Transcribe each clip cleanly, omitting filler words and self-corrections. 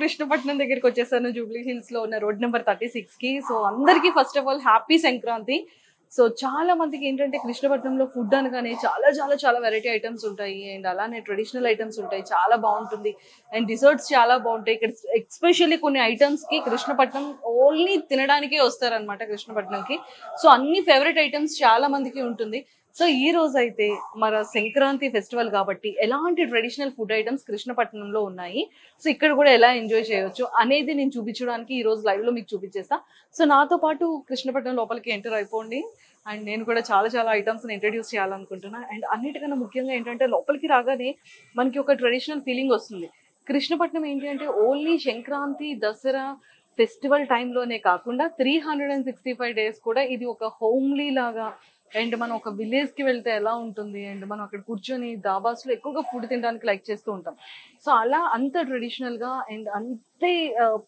కృష్ణపట్నం దగ్గరికి వచ్చేసాను Jubilee hills లో ఉన్న రోడ్ నెంబర్ 36 కి. సో అందరికి first of all happy Sankranti. So చాలా మందికి ఏంటంటే కృష్ణపట్నంలో ఫుడ్ అనగానే చాలా చాలా చాలా వెరైటీ ఐటమ్స్ ఉంటాయి అండ్ అలానే ట్రెడిషనల్ ఐటమ్స్ ఉంటాయి, చాలా బాగుంటుంది అండ్ డిజర్ట్స్ చాలా బాగుంటాయి ఇక్కడ. ఎస్పెషల్లీ కొన్ని ఐటమ్స్ కి కృష్ణపట్నం ఓన్లీ తినడానికే వస్తారనమాట కృష్ణపట్నంకి. సో అన్ని ఫేవరెట్ ఐటమ్స్ చాలా మందికి ఉంటుంది. సో ఈ రోజు అయితే మన సంక్రాంతి ఫెస్టివల్ కాబట్టి ఎలాంటి ట్రెడిషనల్ ఫుడ్ ఐటమ్స్ కృష్ణపట్నంలో ఉన్నాయి, సో ఇక్కడ కూడా ఎలా ఎంజాయ్ చేయొచ్చు అనేది నేను చూపించడానికి ఈ రోజు లైవ్ లో మీకు చూపించేస్తా. సో నాతో పాటు కృష్ణపట్నం లోపలికి ఎంటర్ అయిపోండి అండ్ నేను కూడా చాలా చాలా ఐటమ్స్ ఇంట్రడ్యూస్ చేయాలనుకుంటున్నా. అండ్ అన్నిటికన్నా ముఖ్యంగా ఏంటంటే లోపలికి రాగానే మనకి ఒక ట్రెడిషనల్ ఫీలింగ్ వస్తుంది. కృష్ణపట్నం ఏంటి అంటే ఓన్లీ సంక్రాంతి దసరా ఫెస్టివల్ టైంలోనే కాకుండా 365 డేస్ కూడా ఇది ఒక హోమ్లీ లాగా అండ్ మనం ఒక విలేజ్ కి వెళ్తే ఎలా ఉంటుంది అండ్ మనం అక్కడ కూర్చొని దాబాస్ లో ఎక్కువగా ఫుడ్ తినడానికి లైక్ చేస్తూ ఉంటాం. సో అలా అంత ట్రెడిషనల్ గా అండ్ అంతే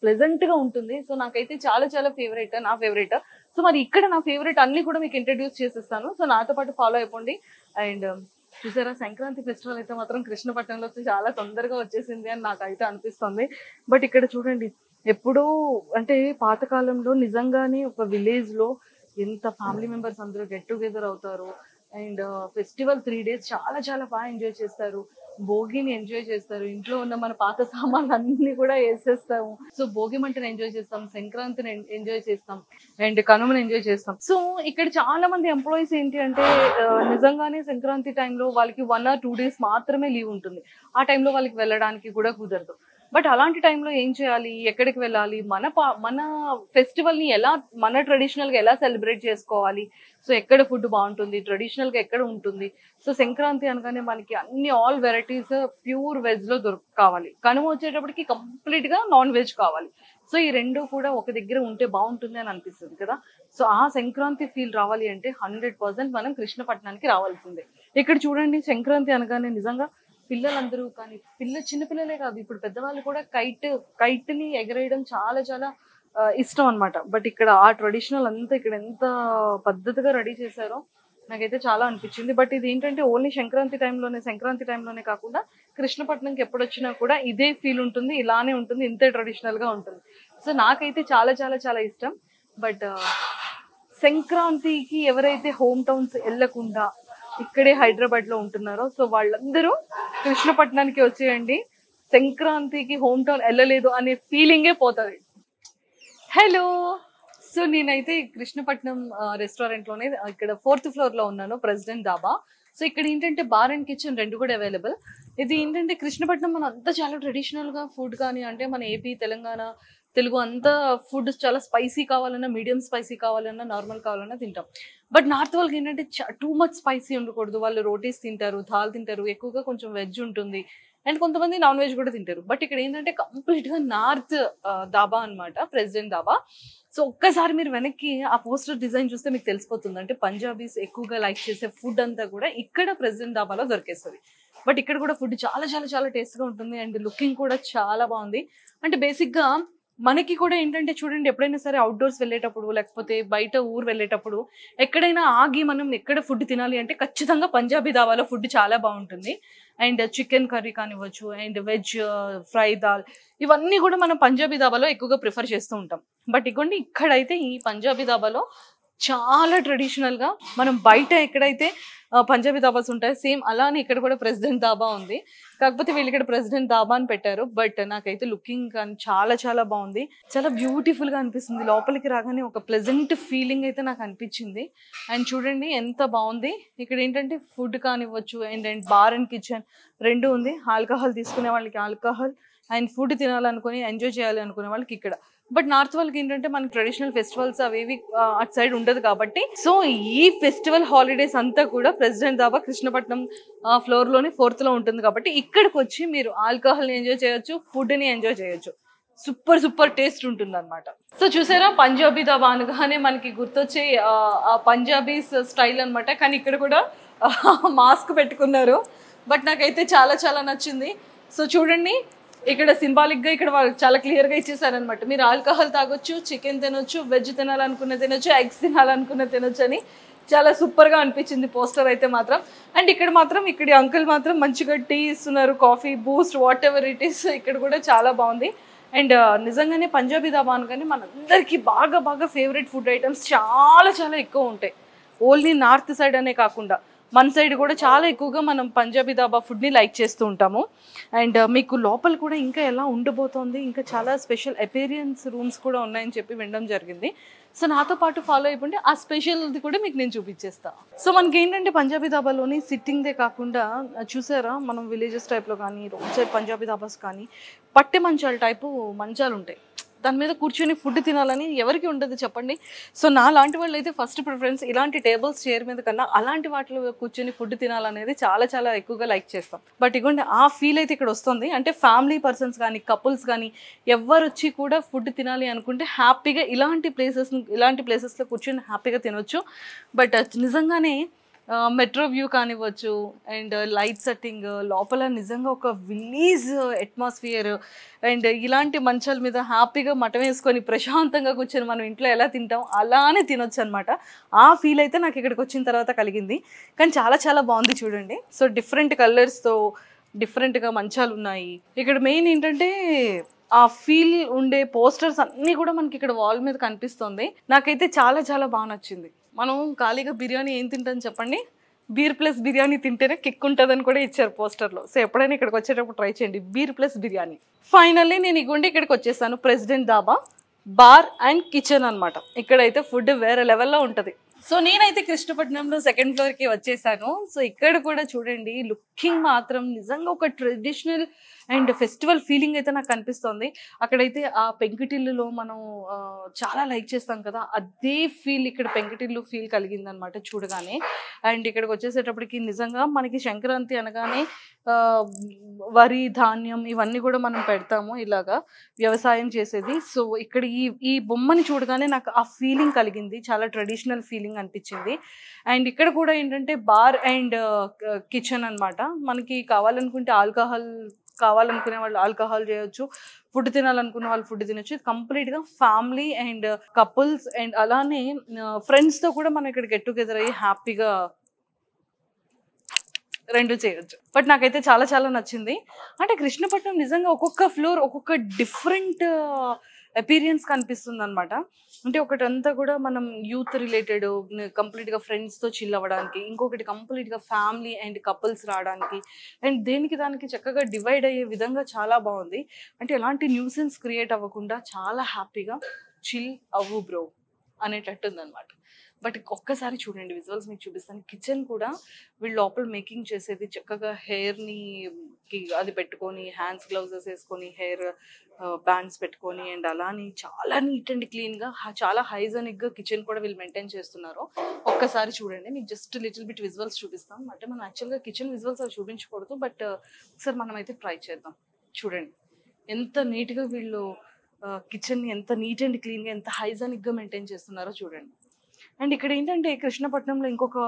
ప్లెజెంట్ గా ఉంటుంది. సో నాకైతే చాలా చాలా ఫేవరెట్, నా ఫేవరెట్. సో మరి ఇక్కడ నా ఫేవరెట్ అన్ని కూడా మీకు ఇంట్రడ్యూస్ చేసేస్తాను. సో నాతో పాటు ఫాలో అయిపోండి. అండ్ చూసారా సంక్రాంతి ఫెస్టివల్ అయితే మాత్రం కృష్ణపట్నంలో చాలా తొందరగా వచ్చేసింది అని నాకైతే అనిపిస్తుంది. బట్ ఇక్కడ చూడండి, ఎప్పుడూ అంటే పాతకాలంలో నిజంగానే ఒక విలేజ్ లో ఎంత ఫ్యామిలీ మెంబర్స్ అందరూ గెట్ టుగెదర్ అవుతారు అండ్ ఫెస్టివల్ 3 days చాలా చాలా బాగా ఎంజాయ్ చేస్తారు. భోగిని ఎంజాయ్ చేస్తారు, ఇంట్లో ఉన్న మన పాత సామాన్లు అన్ని కూడా వేసేస్తాము. సో భోగి మంటను ఎంజాయ్ చేస్తాం, సంక్రాంతిని ఎంజాయ్ చేస్తాం అండ్ కనుమని ఎంజాయ్ చేస్తాం. సో ఇక్కడ చాలా మంది ఎంప్లాయీస్ ఏంటి అంటే నిజంగానే సంక్రాంతి టైంలో వాళ్ళకి 1 or 2 days మాత్రమే లీవ్ ఉంటుంది. ఆ టైంలో వాళ్ళకి వెళ్ళడానికి కూడా కుదరదు. బట్ అలాంటి టైంలో ఏం చేయాలి, ఎక్కడికి వెళ్ళాలి, మన ఫెస్టివల్ ని ఎలా మన ట్రెడిషనల్ గా ఎలా సెలబ్రేట్ చేసుకోవాలి, సో ఎక్కడ ఫుడ్ బాగుంటుంది, ట్రెడిషనల్ గా ఎక్కడ ఉంటుంది. సో సంక్రాంతి అనగానే మనకి అన్ని ఆల్ వెరైటీస్ ప్యూర్ వెజ్ లో కావాలి, కనుమ వచ్చేటప్పటికి కంప్లీట్ గా నాన్ వెజ్ కావాలి. సో ఈ రెండు కూడా ఒక దగ్గర ఉంటే బాగుంటుంది అని అనిపిస్తుంది కదా. సో ఆ సంక్రాంతి ఫీల్ రావాలి అంటే 100% మనం కృష్ణపట్నానికి రావాల్సిందే. ఇక్కడ చూడండి, సంక్రాంతి అనగానే నిజంగా పిల్లలందరూ కానీ చిన్నపిల్లలే కాదు, ఇప్పుడు పెద్దవాళ్ళు కూడా కైట్ ని ఎగరేయడం చాలా చాలా ఇష్టం అనమాట. బట్ ఇక్కడ ఆ ట్రెడిషనల్ అంతా ఇక్కడ ఎంత పద్ధతిగా రెడీ చేశారో నాకైతే చాలా అనిపించింది. బట్ ఇది ఏంటంటే ఓన్లీ సంక్రాంతి టైంలోనే కాకుండా కృష్ణపట్నంకి ఎప్పుడు వచ్చినా కూడా ఇదే ఫీల్ ఉంటుంది, ఇలానే ఉంటుంది, ఇంతే ట్రెడిషనల్ గా ఉంటుంది. సో నాకైతే చాలా చాలా చాలా ఇష్టం. బట్ సంక్రాంతికి ఎవరైతే హోమ్ టౌన్స్ వెళ్ళకుండా ఇక్కడే హైదరాబాద్ లో ఉంటున్నారో సో వాళ్ళందరూ కృష్ణపట్నానికి వచ్చేయండి. సంక్రాంతికి హోమ్ టౌన్ వెళ్ళలేదు అనే ఫీలింగే పోతుంది. హలో, సో నేనైతే కృష్ణపట్నం రెస్టారెంట్ లోనే ఇక్కడ 4th floor లో ఉన్నాను, ప్రెసిడెంట్ దాబా. సో ఇక్కడ ఏంటంటే బార్ అండ్ కిచెన్ రెండు కూడా అవైలబుల్. ఇది ఏంటంటే కృష్ణపట్నం మన అంతా చాలా ట్రెడిషనల్ గా ఫుడ్ కానీ అంటే మన ఏపీ తెలంగాణ తెలుగు అంతా ఫుడ్ చాలా స్పైసీ కావాలన్నా, మీడియం స్పైసీ కావాలన్నా, నార్మల్ కావాలన్నా తింటాం. బట్ నార్త్ వాళ్ళకి ఏంటంటే టూ మచ్ స్పైసీ ఉండకూడదు. వాళ్ళు రోటీస్ తింటారు, థాల్ తింటారు, ఎక్కువగా కొంచెం వెజ్ ఉంటుంది అండ్ కొంతమంది నాన్ వెజ్ కూడా తింటారు. బట్ ఇక్కడ ఏంటంటే కంప్లీట్ గా నార్త్ దాబా అనమాట, ప్రెసిడెంట్ దాబా. సో ఒక్కసారి మీరు వెనక్కి ఆ పోస్టర్ డిజైన్ చూస్తే మీకు తెలిసిపోతుంది. అంటే పంజాబీస్ ఎక్కువగా లైక్ చేసే ఫుడ్ అంతా కూడా ఇక్కడ ప్రెసిడెంట్ దాబాలో దొరికేస్తుంది. బట్ ఇక్కడ కూడా ఫుడ్ చాలా చాలా చాలా టేస్ట్ గా ఉంటుంది అండ్ లుకింగ్ కూడా చాలా బాగుంది. అంటే బేసిక్ గా మనకి కూడా ఏంటంటే చూడండి, ఎప్పుడైనా సరే అవుట్డోర్స్ వెళ్ళేటప్పుడు లేకపోతే బయట ఊరు వెళ్ళేటప్పుడు ఎక్కడైనా ఆగి మనం ఎక్కడ ఫుడ్ తినాలి అంటే ఖచ్చితంగా పంజాబీ దాబాలో ఫుడ్ చాలా బాగుంటుంది. అండ్ చికెన్ కర్రీ కానివ్వచ్చు అండ్ వెజ్ ఫ్రై దాల్, ఇవన్నీ కూడా మనం పంజాబీ దాబాలో ఎక్కువగా ప్రిఫర్ చేస్తూ ఉంటాం. బట్ ఇగోండి, ఇక్కడైతే ఈ పంజాబీ దాబాలో చాలా ట్రెడిషనల్ గా మనం బయట ఎక్కడైతే పంజాబీ దాబాస్ ఉంటాయి సేమ్ అలానే ఇక్కడ కూడా ప్రెసిడెంట్ దాబా ఉంది. కాకపోతే వీళ్ళు ఇక్కడ ప్రెసిడెంట్ దాబా అని పెట్టారు. బట్ నాకైతే లుకింగ్ కానీ చాలా చాలా బాగుంది, చాలా బ్యూటిఫుల్ గా అనిపిస్తుంది. లోపలికి రాగానే ఒక ప్లెజెంట్ ఫీలింగ్ అయితే నాకు అనిపించింది. అండ్ చూడండి ఎంత బాగుంది. ఇక్కడ ఏంటంటే ఫుడ్ కానివ్వచ్చు అండ్ బార్ అండ్ కిచెన్ రెండు ఉంది. ఆల్కహాల్ తీసుకునే వాళ్ళకి ఆల్కహాల్ అండ్ ఫుడ్ తినాలనుకుని ఎంజాయ్ చేయాలి అనుకునే వాళ్ళకి ఇక్కడ. బట్ నార్త్ వాళ్ళకి ఏంటంటే మనకి ట్రెడిషనల్ ఫెస్టివల్స్ అవేవి అటు సైడ్ ఉండదు కాబట్టి సో ఈ ఫెస్టివల్ హాలిడేస్ అంతా కూడా ప్రెసిడెంట్ దాబా కృష్ణపట్నం ఫ్లోర్ లోనే 4th లో ఉంటుంది కాబట్టి ఇక్కడికి వచ్చి మీరు ఆల్కహాల్ ని ఎంజాయ్ చేయొచ్చు, ఫుడ్ ని ఎంజాయ్ చేయొచ్చు. సూపర్ టేస్ట్ ఉంటుంది అనమాట. సో చూసారా, పంజాబీ దాబా అనగానే మనకి గుర్తొచ్చే ఆ పంజాబీస్ స్టైల్ అనమాట. కానీ ఇక్కడ కూడా మాస్క్ పెట్టుకున్నారు. బట్ నాకైతే చాలా చాలా నచ్చింది. సో చూడండి, ఇక్కడ సింబాలిక్ గా ఇక్కడ వాళ్ళు చాలా క్లియర్ గా ఇచ్చేసారనమాట. మీరు ఆల్కహాల్ తాగొచ్చు, చికెన్ తినొచ్చు, వెజ్ తినాలనుకున్న తినొచ్చు, ఎగ్స్ తినాలనుకున్న తినొచ్చు అని చాలా సూపర్ గా అనిపించింది పోస్టర్ అయితే మాత్రం. అండ్ ఇక్కడ మాత్రం ఇక్కడ అంకుల్ మాత్రం మంచిగా టీ ఇస్తున్నారు, coffee, Boost, what ever it is. ఇక్కడ కూడా చాలా బాగుంది. అండ్ నిజంగానే పంజాబీ దాబా అనగానే మనందరికీ బాగా బాగా ఫేవరెట్ ఫుడ్ ఐటమ్స్ చాలా చాలా ఎక్కువ ఉంటాయి. ఓన్లీ నార్త్ సైడ్ అనే కాకుండా మన సైడ్ కూడా చాలా ఎక్కువగా మనం పంజాబీ దాబా ఫుడ్ని లైక్ చేస్తూ ఉంటాము. అండ్ మీకు లోపల కూడా ఇంకా ఎలా ఉండబోతోంది, ఇంకా చాలా స్పెషల్ అపీరియన్స్ రూమ్స్ కూడా ఉన్నాయని చెప్పి వినడం జరిగింది. సో నాతో పాటు ఫాలో అయిపోండి, ఆ స్పెషల్ది కూడా మీకు నేను చూపించేస్తాను. సో మనకి ఏంటంటే పంజాబీ దాబాలోని సిట్టింగ్దే కాకుండా చూసారా, మనం విలేజెస్ టైప్లో కానీ రోడ్ సైడ్ పంజాబీ దాబాస్ కానీ పట్టె మంచాలు టైపు మంచాలు ఉంటాయి. దాని మీద కూర్చొని ఫుడ్ తినాలని ఎవరికి ఉండదు చెప్పండి. సో నా లాంటి వాళ్ళు అయితే ఫస్ట్ ప్రిఫరెన్స్ ఇలాంటి టేబుల్స్ చైర్ మీద కన్నా అలాంటి వాటిలో కూర్చొని ఫుడ్ తినాలనేది చాలా చాలా ఎక్కువగా లైక్ చేస్తాం. బట్ ఇగోండి ఆ ఫీల్ అయితే ఇక్కడ వస్తుంది. అంటే ఫ్యామిలీ పర్సన్స్ కానీ కపుల్స్ కానీ ఎవరు వచ్చి కూడా ఫుడ్ తినాలి అనుకుంటే హ్యాపీగా ఇలాంటి ప్లేసెస్లో కూర్చొని హ్యాపీగా తినొచ్చు. బట్ నిజంగానే మెట్రో వ్యూ కానివ్వచ్చు అండ్ లైట్ సెట్టింగ్ లోపల నిజంగా ఒక విలేజ్ అట్మాస్ఫియర్ అండ్ ఇలాంటి మంచాల మీద హ్యాపీగా మటన్ వేసుకొని ప్రశాంతంగా కూర్చొని మనం ఇంట్లో ఎలా తింటాం అలానే తినొచ్చు అనమాట. ఆ ఫీల్ అయితే నాకు ఇక్కడికి వచ్చిన తర్వాత కలిగింది. కానీ చాలా చాలా బాగుంది చూడండి. సో డిఫరెంట్ కలర్స్తో డిఫరెంట్గా మంచాలు ఉన్నాయి. ఇక్కడ మెయిన్ ఏంటంటే ఆ ఫీల్ ఉండే పోస్టర్స్ అన్నీ కూడా మనకి ఇక్కడ వాల్ మీద కనిపిస్తుంది. నాకైతే చాలా చాలా బాగా నచ్చింది. మనం ఖాళీగా బిర్యానీ ఏం తింటాం చెప్పండి, బీర్ ప్లస్ బిర్యానీ తింటేనే కిక్ ఉంటుందని కూడా ఇచ్చారు పోస్టర్లో. సో ఎప్పుడైనా ఇక్కడికి వచ్చేటప్పుడు ట్రై చేయండి బీర్ ప్లస్ బిర్యానీ. ఫైనల్లీ నేను ఇగోండి ఇక్కడికి వచ్చేసాను. President dhaba bar and kitchen అనమాట. ఇక్కడైతే ఫుడ్ వేరే లెవెల్లో ఉంటుంది. సో నేనైతే కృష్ణపట్నంలో సెకండ్ ఫ్లోర్కి వచ్చేసాను. సో ఇక్కడ కూడా చూడండి లుకింగ్ మాత్రం నిజంగా ఒక ట్రెడిషనల్ అండ్ ఫెస్టివల్ ఫీలింగ్ అయితే నాకు కనిపిస్తుంది. అక్కడైతే ఆ పెంకుటిల్లులో మనం చాలా లైక్ చేస్తాం కదా, అదే ఫీల్ ఇక్కడ పెంకుటిల్లు ఫీల్ కలిగిందనమాట చూడగానే. అండ్ ఇక్కడికి వచ్చేసేటప్పటికి నిజంగా మనకి సంక్రాంతి అనగానే వరి ధాన్యం ఇవన్నీ కూడా మనం పెడతాము ఇలాగా వ్యవసాయం చేసేది. సో ఇక్కడ ఈ బొమ్మని చూడగానే నాకు ఆ ఫీలింగ్ కలిగింది, చాలా ట్రెడిషనల్ ఫీలింగ్ అనిపించింది. అండ్ ఇక్కడ కూడా ఏంటంటే బార్ అండ్ కిచెన్ అనమాట. మనకి కావాలనుకుంటే ఆల్కహాల్ కావాలనుకునే వాళ్ళు ఆల్కహాల్ చేయొచ్చు, ఫుడ్ తినాలనుకునే వాళ్ళు ఫుడ్ తినొచ్చు. ఇది కంప్లీట్గా ఫ్యామిలీ అండ్ కపుల్స్ అండ్ అలానే ఫ్రెండ్స్తో కూడా మనం ఇక్కడ గెట్ టుగెదర్ అయ్యి హ్యాపీగా రెండు చేయొచ్చు. బట్ నాకైతే చాలా చాలా నచ్చింది. అంటే కృష్ణపట్నం నిజంగా ఒక్కొక్క ఫ్లోర్ ఒక్కొక్క డిఫరెంట్ అపీరియన్స్ కనిపిస్తుంది అనమాట. అంటే ఒకటంతా కూడా మనం యూత్ రిలేటెడ్ కంప్లీట్గా ఫ్రెండ్స్తో చిల్ అవ్వడానికి, ఇంకొకటి కంప్లీట్గా ఫ్యామిలీ అండ్ కపుల్స్ రావడానికి అండ్ దేనికి దానికి చక్కగా డివైడ్ అయ్యే విధంగా చాలా బాగుంది. అంటే ఎలాంటి న్యూసెన్స్ క్రియేట్ అవ్వకుండా చాలా హ్యాపీగా చిల్ అవ్వు బ్రో అనేటట్టు ఉందన్నమాట. బట్ ఒక్కసారి చూడండి విజువల్స్ మీకు చూపిస్తాను. కిచెన్ కూడా వీళ్ళు లోపల మేకింగ్ చేసేది చక్కగా హెయిర్ని అది పెట్టుకొని హ్యాండ్స్ గ్లౌజెస్ వేసుకొని హెయిర్ బ్యాండ్స్ పెట్టుకొని అండ్ అలానే చాలా నీట్ అండ్ క్లీన్గా చాలా హైజెనిక్గా కిచెన్ కూడా వీళ్ళు మెయింటైన్ చేస్తున్నారు. ఒక్కసారి చూడండి, మీకు జస్ట్ లిటిల్ బిట్ విజువల్స్ చూపిస్తాం. అంటే మనం యాక్చువల్గా కిచెన్ విజువల్స్ అవి చూపించకూడదు, బట్ ఒకసారి మనం అయితే ట్రై చేద్దాం. చూడండి ఎంత నీట్గా వీళ్ళు కిచెన్ని ఎంత నీట్ అండ్ క్లీన్గా ఎంత హైజెనిక్గా మెయింటైన్ చేస్తున్నారో చూడండి. అండ్ ఇక్కడ ఏంటంటే కృష్ణపట్నంలో ఇంకొక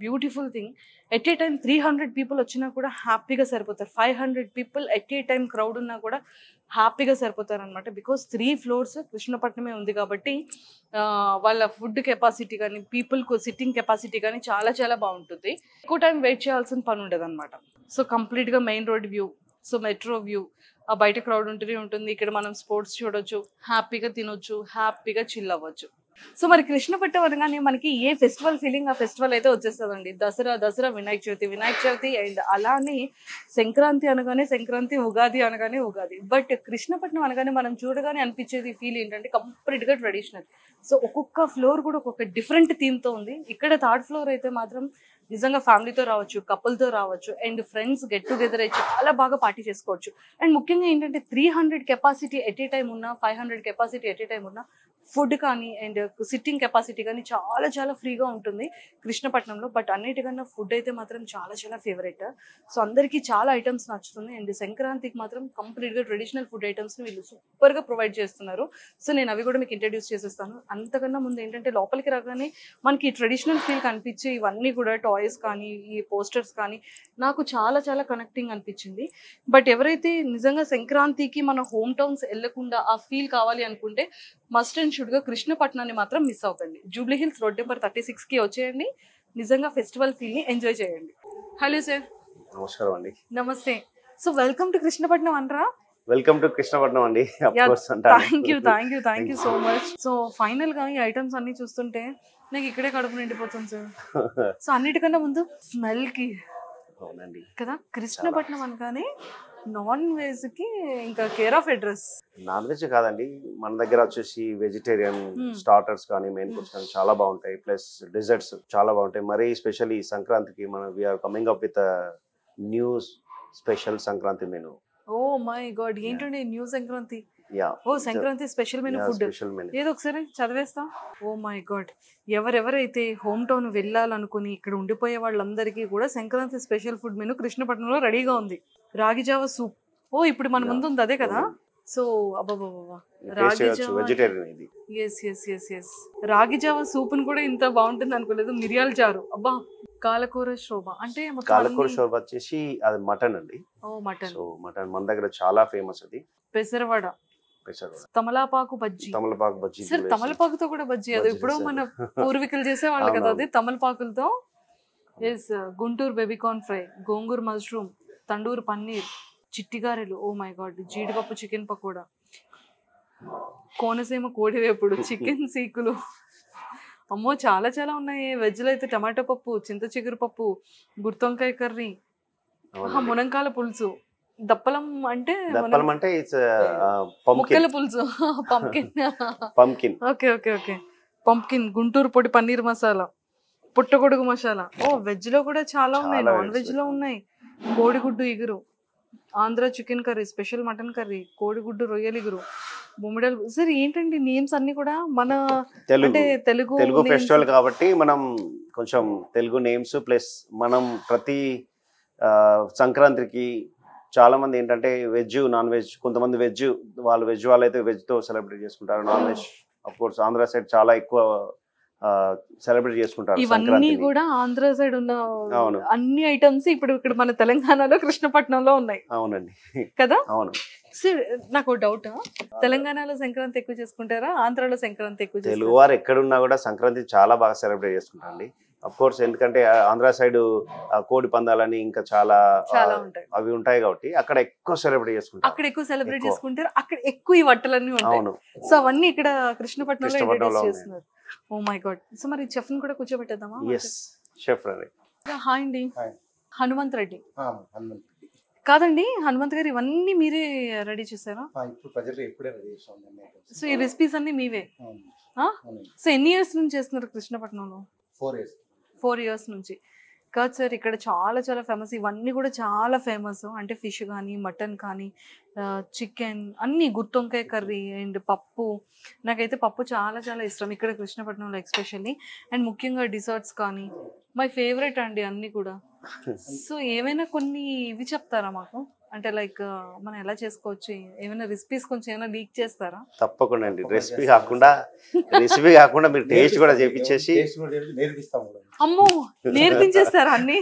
beautiful thing, at a time 300 people వచ్చినా కూడా హ్యాపీగా సరిపోతారు. 500 people at a time crowd ఉన్నా కూడా హ్యాపీగా సరిపోతారు అనమాట. బికాస్ 3 ఫ్లోర్స్ కృష్ణపట్నమే ఉంది కాబట్టి వాళ్ళ ఫుడ్ కెపాసిటీ కానీ పీపుల్కు సిట్టింగ్ కెపాసిటీ కానీ చాలా చాలా బాగుంటుంది. ఎక్కువ టైం వెయిట్ చేయాల్సిన పని ఉండదు అనమాట. సో కంప్లీట్గా main road view, so metro view, ఆ బయట క్రౌడ్ ఉంటూనే ఉంటుంది. ఇక్కడ మనం స్పోర్ట్స్ చూడొచ్చు, హ్యాపీగా తినొచ్చు, హ్యాపీగా చిల్ అవ్వచ్చు. సో మరి కృష్ణపట్నం అనగానే మనకి ఏ ఫెస్టివల్ ఫీలింగ్ ఆ ఫెస్టివల్ అయితే వచ్చేస్తుందండి. దసరా, వినాయక చవితి అండ్ అలానే సంక్రాంతి అనగానే సంక్రాంతి, ఉగాది అనగానే ఉగాది. బట్ కృష్ణపట్నం అనగానే మనం చూడగానే అనిపించేది ఫీల్ ఏంటంటే కంప్లీట్గా ట్రెడిషనల్. సో ఒక్కొక్క ఫ్లోర్ కూడా ఒక్కొక్క డిఫరెంట్ థీమ్తో ఉంది. ఇక్కడ 3rd ఫ్లోర్ అయితే మాత్రం నిజంగా ఫ్యామిలీతో రావచ్చు, కపుల్తో రావచ్చు అండ్ ఫ్రెండ్స్ గెట్ టుగెదర్ అయ్యి చాలా బాగా పార్టీ చేసుకోవచ్చు. అండ్ ముఖ్యంగా ఏంటంటే 300 కెపాసిటీ ఎట్ ఏ టైం ఉన్నా, 500 కెపాసిటీ ఎట్ ఏ టైం ఉన్నా ఫుడ్ కానీ అండ్ సిట్టింగ్ కెపాసిటీ కానీ చాలా చాలా ఫ్రీగా ఉంటుంది కృష్ణపట్నంలో. బట్ అన్నిటికన్నా ఫుడ్ అయితే మాత్రం చాలా చాలా ఫేవరెట్. సో అందరికీ చాలా ఐటమ్స్ నచ్చుతుంది. అండ్ సంక్రాంతికి మాత్రం కంప్లీట్గా ట్రెడిషనల్ ఫుడ్ ఐటమ్స్ని వీళ్ళు సూపర్గా ప్రొవైడ్ చేస్తున్నారు. సో నేను అవి కూడా మీకు ఇంట్రడ్యూస్ చేసేస్తాను. అంతకన్నా ముందు ఏంటంటే లోపలికి రాగానే మనకి ట్రెడిషనల్ ఫీల్ కనిపించి ఇవన్నీ కూడా టాయ్స్ కానీ ఈ పోస్టర్స్ కానీ నాకు చాలా చాలా కనెక్టింగ్ అనిపించింది. బట్ ఎవరైతే నిజంగా సంక్రాంతికి మన హోమ్ టౌన్స్ వెళ్ళకుండా ఆ ఫీల్ కావాలి అనుకుంటే మస్ట్ అండ్ షుడ్గా కృష్ణపట్నాన్ని మాత్రం మిస్ అవ్వకండి. జూబ్లీ హిల్స్ రోడ్ నెంబర్ 36కి వచ్చేయండి. నిజంగా ఫెస్టివల్ ఫీల్ని ఎంజాయ్ చేయండి. Hello sir. నమస్కారం అండి. నమస్తే. సో వెల్కమ్ టు కృష్ణపట్నం అనరా. వెల్కమ్ టు కృష్ణపట్నం అండి. Thank you so much. So final గా ఈ ఐటమ్స్ అన్ని చూస్తుంటే నాకు ఇక్కడే కడుపు నిండిపోతుంది సార్. సో అన్నిటికన్నా ముందు స్మెల్ కి కదా, కృష్ణపట్నం అనగానే నాన్ వెజ్ కి ఇంకా care of address. Non veg కాదండి, మన దగ్గర వచ్చేసి వెజిటేరియన్ స్టార్టర్స్ కానీ మెయిన్ కోర్స్ కానీ చాలా బాగుంటాయి. ప్లస్ డిజర్ట్స్ చాలా బాగుంటాయి. మరీ స్పెషల్లీ సంక్రాంతికి మనం we are coming up with new special Sankranti menu. Oh my god, ఏంటండి new Sankranti? Oh Sankranti special menu food ఏదో ఒకసారి చదివేస్తా. ఓ మై గాడ్, ఎవరెవరైతే హోమ్ టౌన్ వెళ్ళాలనుకుని ఇక్కడ ఉండిపోయే వాళ్ళందరికీ కూడా సంక్రాంతి స్పెషల్ ఫుడ్ మెనూ కృష్ణపట్నంలో రెడీగా ఉంది. రాగి జావ సూప్. ఓ ఇప్పుడు మన ముందు ఉంది అదే కదా. సో అబ్బాబాబా, రాగి రాగి జావ సూప్ ను కూడా ఇంత బాగుంటుంది అనుకోలేదు. మిరియాల చారు, అబ్బా. కాలకూర శోభ అంటే కాలకూర శోభ వచ్చేసి అది మటన్ అండి. ఓ మటన్. సో మటన్ మన దగ్గర చాలా ఫేమస్. అది పెసరవడ, తమలపాకు బజ్జీ. తమలపాకు బజ్జీ సార్, తమలపాకుతో కూడా బజ్జీ. అది ఇప్పుడు మన పూర్వీకులు చేసేవాళ్ళు కదా, అది తమలపాకులతో. ఎస్, గుంటూరు బేబీకార్న్ ఫ్రై, గోంగూర మష్రూమ్, తండూరు పన్నీర్, చిట్టిగారెలు, ఓ మై గాడ్, జీడిపప్పు చికెన్ పకోడా, కోనసీమ కోడివేపుడు, చికెన్ సీకులు, అమ్మో చాలా చాలా ఉన్నాయి. వెజ్లో అయితే టమాటో పప్పు, చింత చిగురు పప్పు, గుత్తొంకాయ కర్రీ, మునంకాల పులుసు, దప్పలం అంటే ముక్కల పులుసు, pumpkin. Okay okay okay, pumpkin, Guntur పొడి పన్నీర్ మసాలా, పుట్టగొడుగు మసాలా. ఓ వెజ్ లో కూడా చాలా ఉన్నాయి, నాన్ వెజ్ లో ఉన్నాయి. కోడిగుడ్డు ఇగురు, Andhra chicken curry, special mutton curry, కోడిగుడ్డు రొయ్యలు ఇగురు, బొమ్మిడలు. సార్ ఏంటండి నేమ్స్ అన్ని కూడా మన అంటే తెలుగు ఫెస్టివల్ కాబట్టి మనం కొంచెం తెలుగు నేమ్స్. ప్లస్ మనం ప్రతి సంక్రాంతికి చాలా మంది ఏంటంటే వెజ్ నాన్ వెజ్, కొంతమంది వెజ్ వాళ్ళైతే వెజ్ తో సెలబ్రేట్ చేసుకుంటారు. Non veg of course Andhra side చాలా ఎక్కువ సెలబ్రేట్ చేసుకుంటారు. ఇవన్నీ కూడా ఆంధ్ర సైడ్ ఉన్న అన్ని ఐటమ్స్ ఇప్పుడు ఇక్కడ మన తెలంగాణలో కృష్ణపట్నంలో ఉన్నాయి. అవునండి కదా. అవును సార్, నాకు డౌట్, తెలంగాణలో సంక్రాంతి ఎక్కువ చేసుకుంటారా, ఆంధ్రాలో సంక్రాంతి ఎక్కువ? తెలుగు వారు ఎక్కడున్నా కూడా సంక్రాంతి చాలా బాగా సెలబ్రేట్ చేసుకుంటారండి. అఫ్ కోర్స్ ఎందుకంటే ఆంధ్ర సైడ్ కోడి పందాలని ఇంకా చాలా అవి ఉంటాయి కాబట్టి అక్కడ ఎక్కువ సెలబ్రేట్ చేసుకుంటారు. అక్కడ ఎక్కువ సెలబ్రేట్ చేసుకుంటారు, అక్కడ ఎక్కువ ఈ వంటలన్నీ ఉంటాయి. సో అవన్నీ ఇక్కడ కృష్ణపట్నంలో ఇంట్రడ్యూస్ చేస్తున్నారు. Oh my god. సో మరి చెఫ్ ని కూడా కూర్చోబెట్టేద్దామా? yes chef ready. హాయ్ అండి. హనుమంత్ రెడ్డి కాదండి, హనుమంత్ గారు ఇవన్నీ మీరే రెడీ చేశారా? సో ఈ రెసిపీస్ అన్ని మీవే? సో ఎన్ని ఇయర్స్ నుంచి చేస్తున్నారు కృష్ణపట్నంలో? 4 years నుంచి. కాదు సార్, ఇక్కడ చాలా చాలా ఫేమస్, ఇవన్నీ కూడా చాలా ఫేమస్. అంటే ఫిష్ కానీ, మటన్ కానీ, చికెన్, అన్నీ, గుత్తొంకాయ కర్రీ అండ్ పప్పు. నాకైతే పప్పు చాలా చాలా ఇష్టం ఇక్కడ కృష్ణపట్నంలో ఎస్పెషల్లీ. అండ్ ముఖ్యంగా డిజర్ట్స్ కానీ మై ఫేవరెట్ అండి అన్నీ కూడా. సో ఏమైనా కొన్ని ఇవి చెప్తారా మాకు, అంటే లైక్ మనం ఎలా చేసుకోవచ్చు, ఏమైనా రెసిపీస్ కొంచెం ఏమైనా లీక్ చేస్తారా? తప్పకుండా అండి. రెసిపీ కాకుండా మీరు టేస్ట్ కూడా చేపించేసి అమ్మో నేర్పించేస్తారా అన్ని?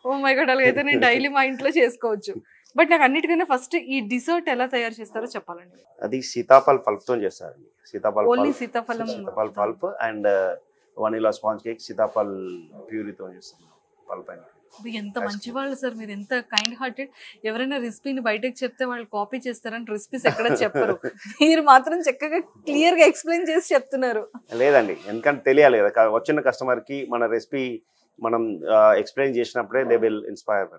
ఓ మై గాడ్, అలాగైతే నేను డైలీ మా ఇంట్లో చేసుకోవచ్చు. బట్ నాకు అన్నిటికన్నా ఫస్ట్ ఈ డిజర్ట్ ఎలా తయారు చేస్తారో చెప్పాలండి. అది సీతాఫల్ పల్ప్ తో చేస్తారండి. Sitaphal pulp and vanilla sponge cake sitaphal ప్యూరీతో చేస్తాం. పల్ప్ అండ్ ఎంత మంచి వాళ్ళు సార్ మీరు, ఎంత కైండ్ హార్టెడ్. ఎవరైనా రెసిపీని బయటకు చెప్తే వాళ్ళు కాపీ చేస్తారని రెసిపీస్ ఎక్కడ చెప్పరు, మీరు మాత్రం చక్కగా క్లియర్ గా ఎక్స్ప్లెయిన్ చేసి చెప్తున్నారు. లేదండి, ఎందుకంటే తెలియాలి కదా వచ్చిన కస్టమర్ కి మన రెసిపీ మనం ఎక్స్ప్లెయిన్ చేసినప్పుడే దే విల్ ఇన్స్పైర్.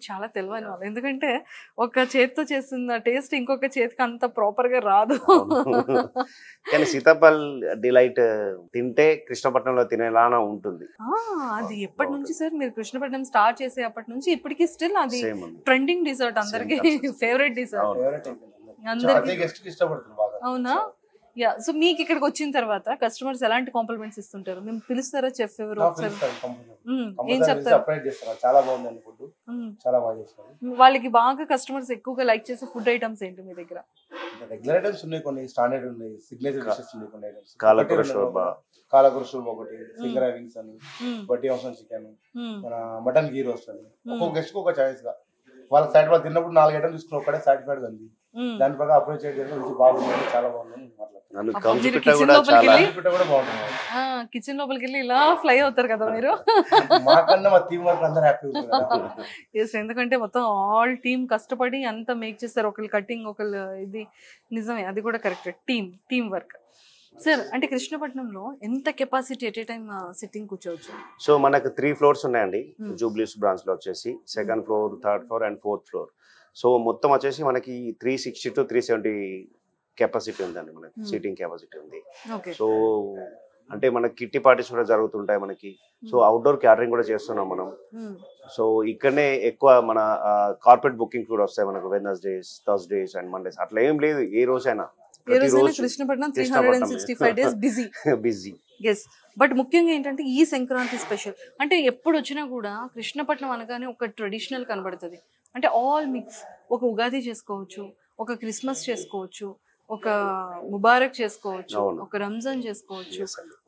చాలా తెలియని వాళ్ళు, ఎందుకంటే ఒక చేతితో చేస్తున్న టేస్ట్ ఇంకొక చేతికి అంత ప్రాపర్ గా రాదు. కానీ సీతాఫల్ డిలైట్ తింటే కృష్ణపట్నంలో తినేలానే ఉంటుంది. అది ఎప్పటి నుంచి సార్ మీరు కృష్ణపట్నం స్టార్ట్ చేసే అప్పటి నుంచి ఇప్పటికి స్టిల్ అది ట్రెండింగ్ డిజర్ట్, అందరికి ఫేవరెట్ డిజర్ట్, అందరికి. అవునా? యా. సో మీకు ఇక్కడికి వచ్చిన తర్వాత కస్టమర్స్ ఎలాంటి కాంప్లిమెంట్స్ ఇస్తుంటారు? మేము పిలుస్తారా చెఫ్ ఎవరు? ఏం చెప్తారు? చాలా బాగుంది ఫుడ్, చాలా బాగా చేస్తారు. వాళ్ళకి బాగా కస్టమర్స్ ఎక్కువగా లైక్ చేసే ఫుడ్ ఐటమ్స్ ఏంటి మీ దగ్గర? రెగ్యులర్ ఐటమ్స్ ఉన్నాయి, కొన్ని స్టాండర్డ్ ఉన్నాయి, సిగ్నేచర్ డిషెస్ ఉన్నాయి. కొన్ని ఐటమ్స్ కాలకూర షోర్బా ఒకటి, ఫింగర్ వింగ్స్ అని, బట్టి అవసరం చికెన్, మన మటన్ గీ రోస్ట్ అని. ఒక్కొక్క గెస్ట్ కు ఒక చాయిస్ గా వాళ్ళ సైడ్ వాళ్ళు తిన్నప్పుడు 4 ఐటమ్స్ తీసుకుని ఒకటే సాటిస్ఫైడ్ ఉంది. దాని ప్రకారం అప్రోచ్ చేయడం బాగుంది, చాలా బాగుంది. కంప్యూటర్ కూడా చాలా బాగుంటుంది. కిచెన్ లోపలికి వెళ్ళి ఇలా ఫ్లై అవుతారు కదా మీరు. మాకన్నా మా టీం వర్క్ అందరూ హ్యాపీ ఉంటారు. ఎస్, ఎందుకంటే మొత్తం ఆల్ టీమ్ కష్టపడి అంతా మేక్ చేస్తారు. ఒకళ్ళు కటింగ్, ఒకళ్ళు ఇది. నిజమే, అది కూడా కరెక్ట్. Team work. సార్, అంటే కృష్ణపట్నంలో ఎంత capacity at a time sitting కూర్చోవచ్చు? సో మనకు 3 floors ఉన్నాయండి జూబ్లీస్ బ్రాంచ్ లో వచ్చేసి. 2nd floor, 3rd floor and 4th floor. So మొత్తం వచ్చేసి మనకి 360 to 370 కెపాసిటీ ఉందండి, మనకి సీటింగ్ కెపాసిటీ ఉంది. సో అంటే మనకి కిట్టి పార్టీస్ కూడా జరుగుతుంటాయి మనకి. సో అవుట్డోర్ క్యాటరింగ్ కూడా చేస్తున్నాం మనం. సో ఇక్కడనే ఎక్కువ మన కార్పొరేట్ బుకింగ్ కూడా వస్తాయి మనకు. వెడ్నెస్డేస్, థర్స్డేస్ అండ్ మండేస్ అట్లా ఏం లేదు, ఏ రోజైనా. Krishnapatnam 365 days busy. Yes, but ముఖ్యంగా ఏంటంటే ఈ సంక్రాంతి స్పెషల్ అంటే ఎప్పుడు వచ్చినా కూడా కృష్ణపట్నం అనగానే ఒక ట్రెడిషనల్ కనబడుతుంది. అంటే ఆల్ మిక్స్. ఒక ఉగాది చేసుకోవచ్చు, ఒక క్రిస్మస్ చేసుకోవచ్చు, ఒక ముబారక్ చేసుకోవచ్చు, ఒక రంజాన్ చేసుకోవచ్చు,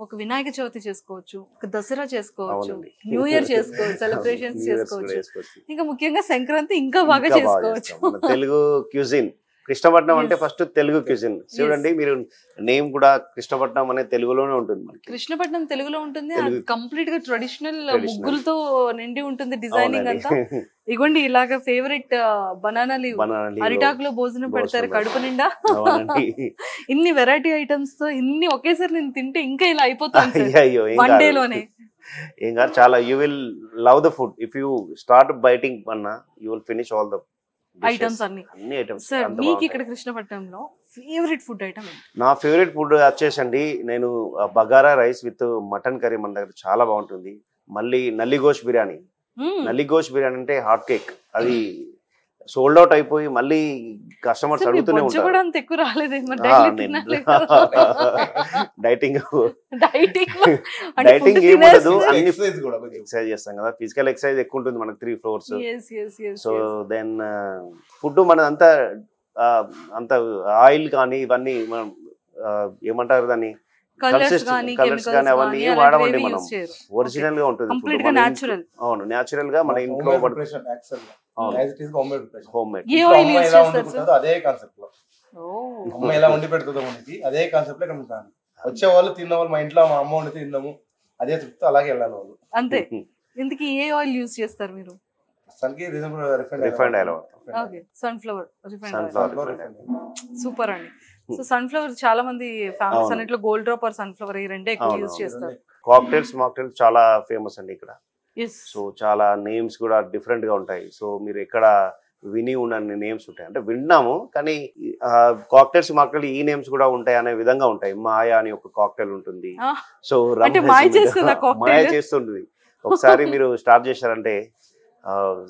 ఒక వినాయక చవితి చేసుకోవచ్చు, ఒక దసరా చేసుకోవచ్చు, న్యూ ఇయర్ చేసుకోవచ్చు, సెలబ్రేషన్స్ చేసుకోవచ్చు. ఇంకా ముఖ్యంగా సంక్రాంతి ఇంకా బాగా చేసుకోవచ్చు. తెలుగు క్యూజిన్ కృష్ణపట్నం అంటే ఫస్ట్ తెలుగు క్యూజిన్. చూడండి మీరు, నేమ్ కూడా కృష్ణపట్నం అనే తెలుగులోనే ఉంటుంది. కృష్ణపట్నం తెలుగులో ఉంటుంది. కంప్లీట్ గా ట్రెడిషనల్ ముగ్గులతో నిండి ఉంటుంది, డిజైనింగ్ అంతా. ఇగోండి ఇలాగా ఫేవరెట్ బనానా లీవ్, అరిటాకులో భోజనం పెడతారు కడుపు నిండా. ఇన్ని వెరైటీ ఐటమ్స్ తో ఇన్ని ఒకేసారి నేను తింటే ఇంకా ఇలా అయిపోతాను వన్ డే లోనే. ఏం కాదు, చాలా you will love the food. If you start biting అన్నా you will finish all the items అన్ని. సార్, మీకు ఇక్కడ కృష్ణపట్నంలో ఫేవరెట్ ఫుడ్ ఐటమ్? నా ఫేవరెట్ ఫుడ్ వచ్చేసండి, నేను bagara rice with mutton curry మన దగ్గర చాలా బాగుంటుంది. మళ్ళీ నల్లిగోష్ బిర్యానీ. నల్లిగోష్ బిర్యానీ అంటే హాట్ కేక్. అది సోల్డ్ అవుట్ అయిపోయి మళ్ళీ కస్టమర్స్ అడుగుతూనే ఉంటారు. డైటింగ్ ఏముండదు, ఎక్సర్సైజ్ చేస్తాం కదా, ఫిజికల్ ఎక్సర్సైజ్ ఎక్కువ ఉంటుంది మనకు 3 floors. సో దెన్ ఫుడ్ మన అంత ఆయిల్ కానీ ఇవన్నీ మనం ఏమంటారు దాన్ని, కలర్స్ కానీ అవన్నీ ఏం వాడమండి మనం. ఒరిజినల్ గా ఉంటుంది. అవును, న్యాచురల్ గా మన ఇంట్లో అదే కాన్సెప్ట్ లో అమ్మ ఎలా వండి పెడుతుందో మనకి అదే కాన్సెప్ట్ లో కనుక వచ్చే వాళ్ళు తిన్న వాళ్ళు, మా ఇంట్లో మా అమ్మ వండి తిన్నాము అదే తృప్తి, అలాగే వెళ్ళాలి వాళ్ళు అంతే. ఇందుకు ఏ ఆయిల్ యూజ్ చేస్తారు మీరు? Refined oil. సన్ఫ్లవర్ సూపర్ అండి. సో సన్ఫ్లవర్ చాలా మంది ఫ్యామిలీస్ అన్నిట్లో గోల్డ్ డ్రాప్ ఆర్ సన్ఫ్లవర్ ఈ రెండే ఎక్కువ యూజ్ చేస్తారు. కాక్టైల్స్, మాక్టైల్స్ చాలా ఫేమస్ అండి ఇక్కడ. సో చాలా నేమ్స్ కూడా డిఫరెంట్ గా ఉంటాయి. సో మీరు ఎక్కడ విని ఉన్న నేమ్స్ ఉంటాయి అంటే విన్నాము, కానీ కాక్టైల్స్ మాక్టైల్ ఈ నేమ్స్ కూడా ఉంటాయి అనే విధంగా ఉంటాయి. మాయా అని ఒక కాక్టైల్ ఉంటుంది. సో మాయ చేస్తుంటుంది. ఒకసారి మీరు స్టార్ట్ చేశారంటే,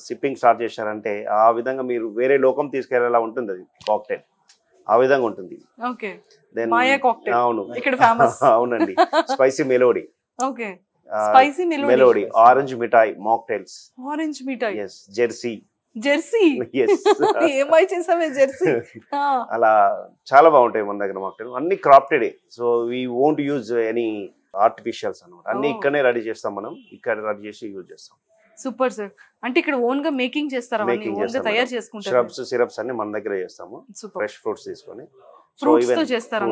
సిప్పింగ్ స్టార్ట్ చేశారంటే ఆ విధంగా మీరు వేరే లోకం తీసుకెళ్లేలా ఉంటుంది అది కాక్టైల్. ఆ విధంగా ఉంటుంది. అవును, అవునండి. Spicy melody, spicy melody, orange mithai, mocktails, orange mithai, yes, jersey, yes, ఏమై చేసావే జెర్సీ. అలా చాలా బాగుంటాయి మన దగ్గర మాక్టైల్. అన్ని crafted. So we won't use any artificials అన్నమాట. అన్ని ఇక్కడనే రెడీ చేస్తాం మనం, ఇక్కడ రెడీ చేసి యూజ్ చేస్తాం. Super sir. అంటే ఇక్కడ ఓన్ గా మేకింగ్ చేస్తారా? తయారు చేసుకుంటారు. ష్రబ్స్, సిరప్స్ అన్ని మన దగ్గర చేస్తాము. ఫ్రెష్ ఫ్రూట్స్ తీసుకొని ఫ్రూట్స్ తో చేస్తారా?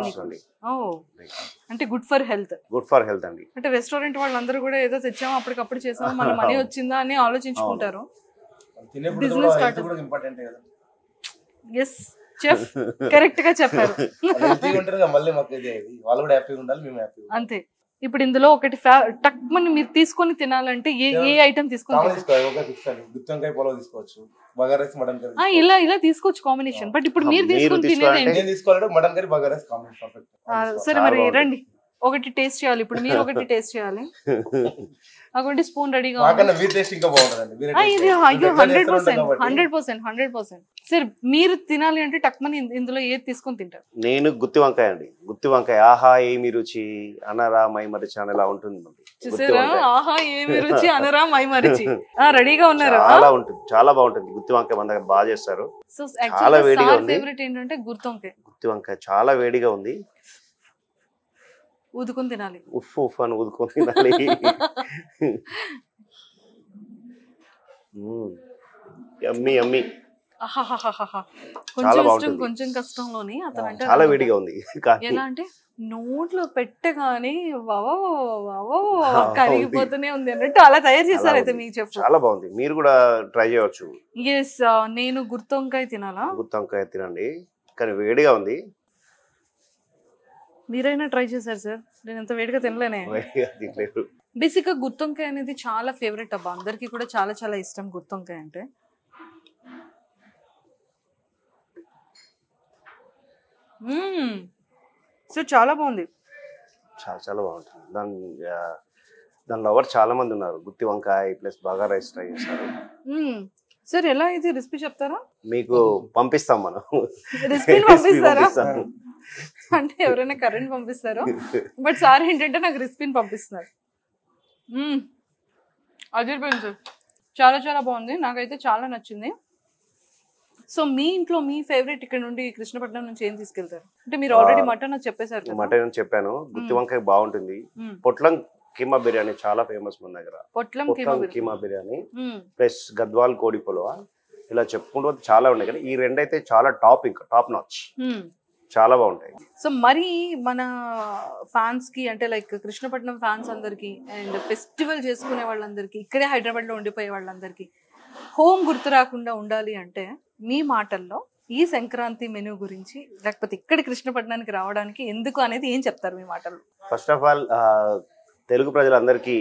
అంటే good for health. Good for health అండి. అంటే రెస్టారెంట్ వాళ్ళందరూ కూడా ఏదో తెచ్చాము అప్పటికప్పుడు చేసాము, మన మనీ వచ్చిందా అని ఆలోచించుకుంటారు. Business start. Yes chef, correct గా చెప్పారు. అంతే. ఇప్పుడు ఇందులో ఒకటి టక్ మని మీరు తీసుకొని తినాలంటే ఏ ఐటమ్ తీసుకొని ఇలా ఇలా తీసుకోవచ్చు కాంబినేషన్. బట్ ఇప్పుడు మీరు తీసుకొని తినేది సరే, మరి రండి ఒకటి టేస్ట్ చేయాలి. ఇప్పుడు మీరు ఒకటి టేస్ట్ చేయాలి. అటువంటి స్పూన్ రెడీగా. ఇది అయ్యో 100%. సార్, మీరు తినాలి అంటే టక్మని ఇందులో ఏది తీసుకొని తింటారు? నేను గుత్తి వంకాయ అండి. గుత్తి వంకాయ ఆహా ఏమి రుచి అనరా మై మరిచి అనేలా ఉంటుంది. చూసారా, ఆహా ఏమి రుచి అనరా మై మరిచి. రెడీగా ఉన్నారా? చాలా ఉంటుంది, చాలా బాగుంటుంది. గుత్తి వంకాయ మన దగ్గర బాగా చేస్తారు. సో చాలా వేడిగా ఉంది. ఫేవరెట్ ఏంటంటే గుత్తి వంకాయ. గుత్తి వంకాయ చాలా వేడిగా ఉంది. ఊదుకొని తినాలి. ఉఫ్ ఉఫ్ అని ఊదుకొని తినాలి. యమ్మీ యమ్మీ. ఆహాహాహాహా. చాలా కొంచెం ఇష్టం బాగుంటుంది. కొంచెం కష్టంలోని అతను అంటే చాలా అన్నమాట. వేడిగా ఉంది కానీ ఎలా అంటే నోట్లో పెట్టగానే వవో వవో ఉంది. కరిగిపోతూనే ఉంది అన్నట్టు అలా తయారు అలా చేశారు అయితే ఉంది. మీ చెఫ్. చాలా బాగుంది. మీరు కూడా ట్రై చేయవచ్చు. ఎస్, నేను గుత్తొంకాయ తినాలా? గుత్తొంకాయ తినండి, కానీ వేడిగా ఉంది. మీరైనా ట్రై చేశారు సార్? నేను ఎంత వేడిగా తినలేనే. వేడిగా తినలేదు. బేసిక్ గా గుత్తొంకాయ అనేది చాలా ఫేవరెట్ అబ్బా, అందరికి కూడా చాలా చాలా ఇష్టం గుత్తొంకాయ అంటే. సో చాలా బాగుంది. చాలా చాలా బాగుంటుంది. దాని లవర్ చాలా మంది ఉన్నారు. గుత్తి వంకాయ ప్లస్ బాగా రైస్ ట్రై చేస్తారు. సార్ ఎలా ఇది రెసిపీ చెప్తారా? మీకు పంపిస్తాం మనం. రెసిపీని పంపిస్తారా? పంపిస్తాం. అంటే ఎవరైనా కరెంట్ పంపిస్తారో, బట్ సార్ ఏంటంటే నాకు రెసిపీని పంపిస్తున్నారు. అదిరిపోయింది సార్, చాలా చాలా బాగుంది, నాకైతే చాలా నచ్చింది. సో మీ ఇంట్లో మీ ఫేవరెట్ ఇక్కడ నుండి కృష్ణపట్నం నుంచి ఏం తీసుకెళ్తారు? అంటే మీరు ఆల్రెడీ మటన్ అని చెప్పేశారు కదా. మటన్ అని చెప్పాను. గుత్తి వంకాయ బాగుంటుంది. మ్మ్. పొట్లం కీమా బిర్యానీ చాలా ఫేమస్ మన దగ్గర. పొట్లం పొట్లం కీమా బిర్యానీ ప్లస్ గద్వాల్ కోడి పొలవ, ఇలా చెప్పుకుంటూ పోతే చాలా ఉన్నాయి, కానీ ఈ రెండు అయితే చాలా టాప్, ఇంకా టాప్ నాచ్, చాలా బాగుంటాయి. సో మరి మన ఫ్యాన్స్ కి అంటే లైక్ కృష్ణపట్నం ఫ్యాన్స్ అందరికి అండ్ ఫెస్టివల్ చేసుకునే వాళ్ళందరికీ, ఇక్కడే హైదరాబాద్ లో ఉండిపోయే వాళ్ళందరికీ హోమ్ గుర్తు రాకుండా ఉండాలి అంటే మీ మాటల్లో ఈ సంక్రాంతి మెనూ గురించి, లేకపోతే ఇక్కడ కృష్ణపట్నానికి రావడానికి ఎందుకు అనేది ఏం చెప్తారు మీ మాటల్లో? ఫస్ట్ ఆఫ్ ఆల్ తెలుగు ప్రజలందరికీ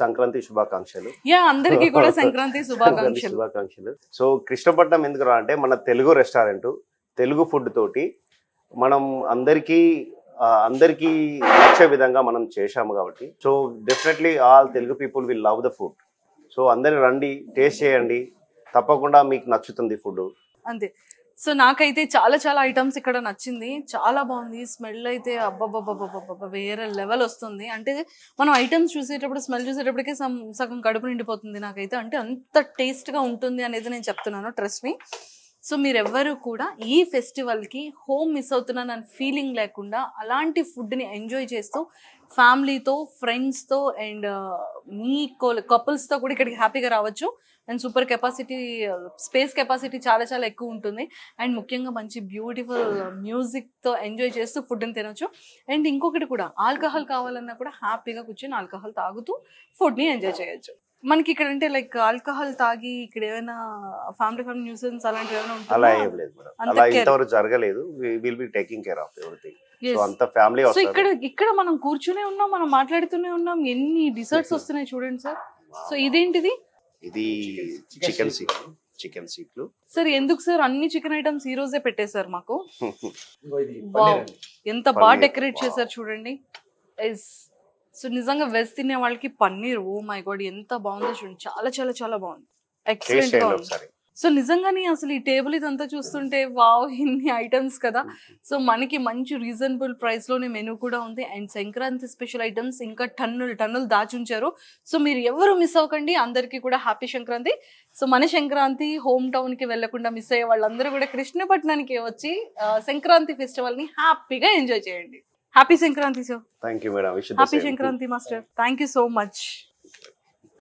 సంక్రాంతి శుభాకాంక్షలు. అందరికీ కూడా సంక్రాంతి శుభాకాంక్షలు. సో కృష్ణపట్నం ఎందుకు రా అంటే మన తెలుగు రెస్టారెంట్, తెలుగు ఫుడ్ తోటి మనం అందరికీ నచ్చే విధంగా మనం చేశాము కాబట్టి, so definitely all Telugu people will love the food. So అందరు రండి, టేస్ట్ చేయండి, తప్పకుండా మీకు నచ్చుతుంది ఫుడ్. అంతే. సో నాకైతే చాలా చాలా ఐటమ్స్ ఇక్కడ నచ్చింది, చాలా బాగుంది. స్మెల్ అయితే అబ్బబ్బబ్బబ్బబ్బ వేరే లెవెల్ వస్తుంది. అంటే మనం ఐటమ్స్ చూసేటప్పుడు, స్మెల్ చూసేటప్పటికే సగం కడుపు నిండిపోతుంది నాకైతే. అంటే అంత టేస్ట్గా ఉంటుంది అనేది నేను చెప్తున్నాను, ట్రస్ట్ మీ. సో మీరెవ్వరూ కూడా ఈ ఫెస్టివల్కి హోమ్ మిస్ అవుతున్నాను అని ఫీలింగ్ లేకుండా అలాంటి ఫుడ్ని ఎంజాయ్ చేస్తూ ఫ్యామిలీతో, ఫ్రెండ్స్తో అండ్ మీ కపుల్స్తో కూడా ఇక్కడికి హ్యాపీగా రావచ్చు. And super capacity, space capacity చాలా చాలా ఎక్కువ ఉంటుంది. అండ్ ముఖ్యంగా మంచి బ్యూటిఫుల్ మ్యూజిక్తో ఎంజాయ్ చేస్తూ ఫుడ్ని తినొచ్చు. అండ్ ఇంకొకటి కూడా, ఆల్కహాల్ కావాలన్నా కూడా హ్యాపీగా కూర్చొని ఆల్కహాల్ తాగుతూ ఫుడ్ని ఎంజాయ్ చేయొచ్చు. మనకి ఇక్కడ అంటే లైక్ ఆల్కహాల్ తాగి ఇక్కడ ఏమైనా ఫ్యామిలీ న్యూసెన్స్ అలాంటివి ఏమైనా అలా ఉంటుందా? ఏం లేదు మేడం, అలా ఇంతవరకు జరగలేదు. Will be taking care of everything. So అంత ఫ్యామిలీ సో వస్తారు. ఇక్కడ మనం కూర్చునే ఉన్నాం, మనం మాట్లాడుతూనే ఉన్నాం, ఎన్ని డిసర్ట్స్ వస్తున్నాయి చూడండి సార్. సో ఇదేంటిది? ఇది చికెన్ సీట్లు. సార్ ఎందుకు సార్ అన్ని చికెన్ ఐటమ్స్ ఈ రోజే పెట్టేశారు మాకు? ఇది వావ్, పన్నీర్ అండి. ఎంత బాగా పన్నీర్. డెకరేట్ చేశారు చూడండి. సో నిజంగా వెజ్ తినే వాళ్ళకి పన్నీర్, ఓ మై గాడ్ ఎంత బాగుందో చూడండి, చాలా చాలా చాలా బాగుంది, టేస్ట్ ఎక్సలెంట్ గా చేయండి ఉంది. ఒకసారి. సో నిజంగానే అసలు ఈ టేబుల్ ఇదంతా చూస్తుంటే వావ్, ఇన్ని ఐటమ్స్ కదా. సో మనకి మంచి రీజనబుల్ ప్రైస్ లోనే మెనూ కూడా ఉంది. అండ్ సంక్రాంతి స్పెషల్ ఐటమ్స్ ఇంకా టన్నులు దాచుంచారు. సో మీరు ఎవరు మిస్ అవ్వకండి, అందరికీ కూడా హ్యాపీ సంక్రాంతి. సో మన సంక్రాంతి హోమ్ టౌన్ కి వెళ్లకుండా మిస్ అయ్యే వాళ్ళందరూ కూడా కృష్ణపట్నానికి వచ్చి సంక్రాంతి ఫెస్టివల్ ని హ్యాపీగా ఎంజాయ్ చేయండి. Happy Sankranti sir. Thank you madam. Happy Sankranti master. Thank you so much.